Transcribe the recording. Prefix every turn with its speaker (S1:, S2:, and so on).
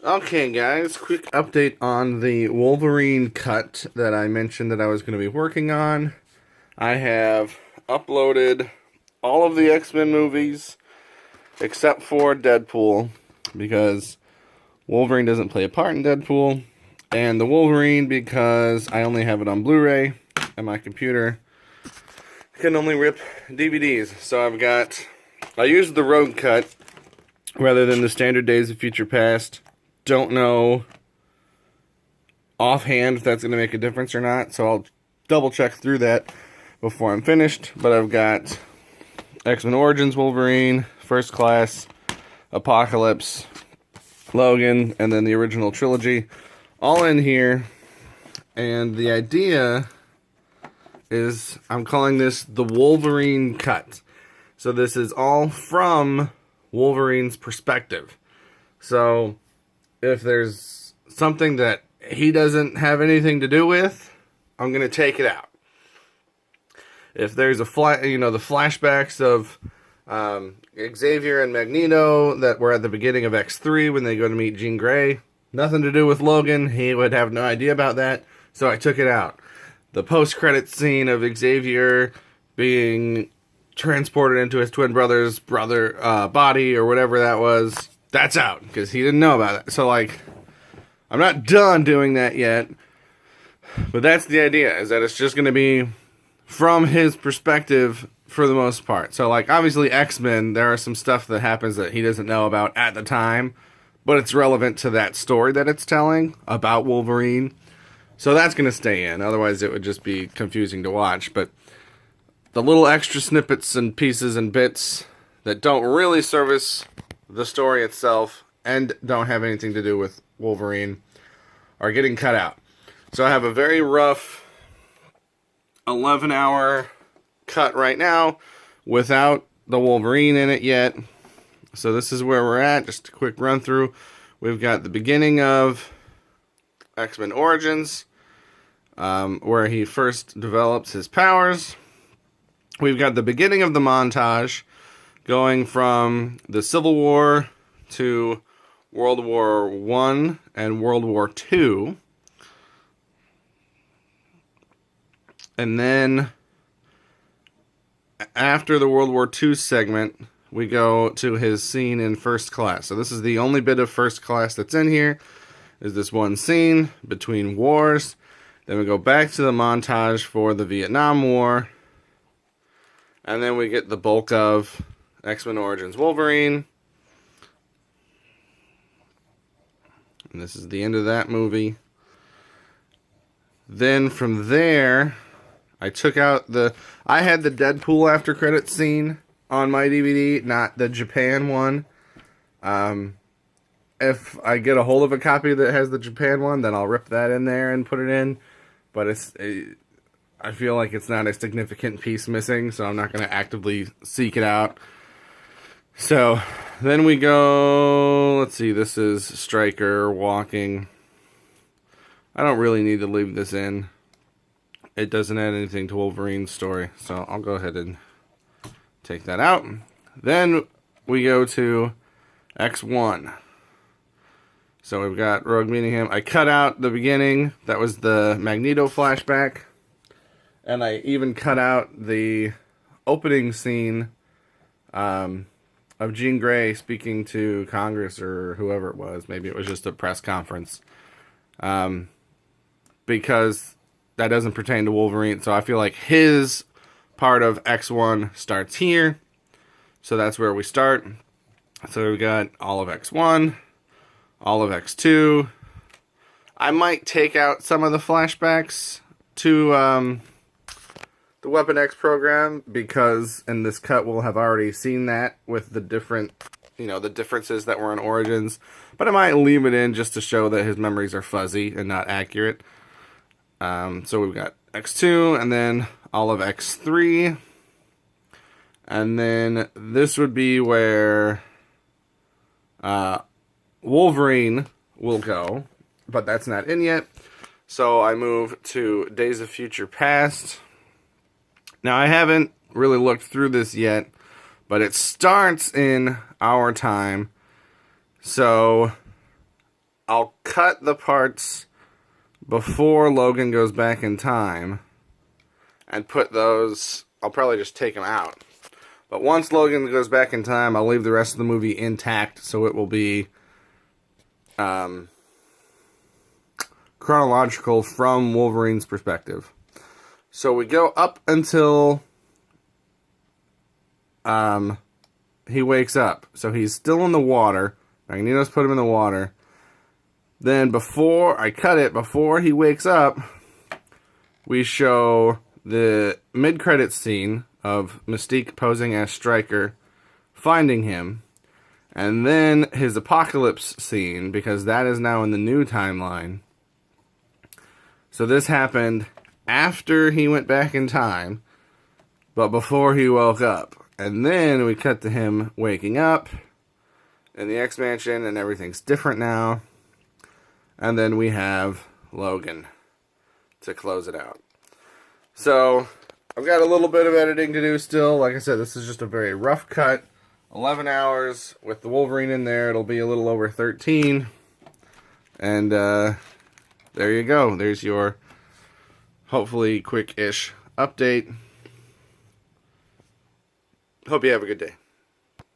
S1: Okay, guys, quick update on the Wolverine cut that I mentioned that I was going to be working on. I have uploaded all of the X-Men movies except for Deadpool because Wolverine doesn't play a part in Deadpool, and the Wolverine because I only have it on Blu-ray and my computer can only rip DVDs. So I used the Road Cut rather than the standard Days of Future Past. Don't know offhand if that's going to make a difference or not, so I'll double check through that before I'm finished. But I've got X-Men Origins Wolverine, First Class, Apocalypse, Logan, and then the original trilogy all in here. And the idea is I'm calling this the Wolverine Cut. So this is all from Wolverine's perspective. So if there's something that he doesn't have anything to do with, I'm going to take it out. If there's the flashbacks of Xavier and Magneto that were at the beginning of X3 when they go to meet Jean Grey, nothing to do with Logan. He would have no idea about that, so I took it out. The post-credit scene of Xavier being transported into his twin brother's body or whatever that was, that's out, because he didn't know about it. So, I'm not done doing that yet, but that's the idea, is that it's just going to be from his perspective for the most part. So, obviously X-Men, there are some stuff that happens that he doesn't know about at the time, but it's relevant to that story that it's telling about Wolverine. So that's going to stay in, otherwise it would just be confusing to watch. But the little extra snippets and pieces and bits that don't really service the story itself and don't have anything to do with Wolverine are getting cut out. So I have a very rough 11-hour cut right now without the Wolverine in it yet. So this is where we're at. Just a quick run through. We've got the beginning of X-Men Origins, where he first develops his powers. We've got the beginning of the montage going from the Civil War to World War I and World War II. And then after the World War II segment, we go to his scene in First Class. So this is the only bit of First Class that's in here, is this one scene between wars. Then we go back to the montage for the Vietnam War. And then we get the bulk of X-Men Origins Wolverine. And this is the end of that movie. Then from there, I took out I had the Deadpool after credits scene on my DVD, not the Japan one. If I get a hold of a copy that has the Japan one, then I'll rip that in there and put it in. But I feel like it's not a significant piece missing, so I'm not going to actively seek it out. So then we go, let's see, this is Stryker walking. I don't really need to leave this in. It doesn't add anything to Wolverine's story, so I'll go ahead and take that out. Then we go to X1. So we've got Rogue meeting him. I cut out the beginning. That was the Magneto flashback. And I even cut out the opening scene of Jean Grey speaking to Congress or whoever it was. Maybe it was just a press conference. Because that doesn't pertain to Wolverine. So I feel like his part of X1 starts here. So that's where we start. So we've got all of X1, all of X2. I might take out some of the flashbacks to the Weapon X program, because in this cut we'll have already seen that with the different, the differences that were in Origins. But I might leave it in just to show that his memories are fuzzy and not accurate. So we've got X2 and then all of X3. And then this would be where Wolverine will go, but that's not in yet. So I move to Days of Future Past. Now I haven't really looked through this yet, but it starts in our time. So I'll cut the parts before Logan goes back in time and put those, I'll probably just take them out. But once Logan goes back in time, I'll leave the rest of the movie intact, so it will be chronological from Wolverine's perspective. So we go up until he wakes up. So he's still in the water. Magneto's put him in the water. Then before I cut it, before he wakes up, we show the mid-credits scene of Mystique posing as Stryker, finding him, and then his apocalypse scene, because that is now in the new timeline. So this happened after he went back in time, but before he woke up. And then we cut to him waking up in the X-Mansion, and everything's different now. And then we have Logan to close it out. So I've got a little bit of editing to do still. Like I said, this is just a very rough cut. 11 hours with the Wolverine in there. It'll be a little over 13. And there you go. There's your hopefully quick-ish update. Hope you have a good day.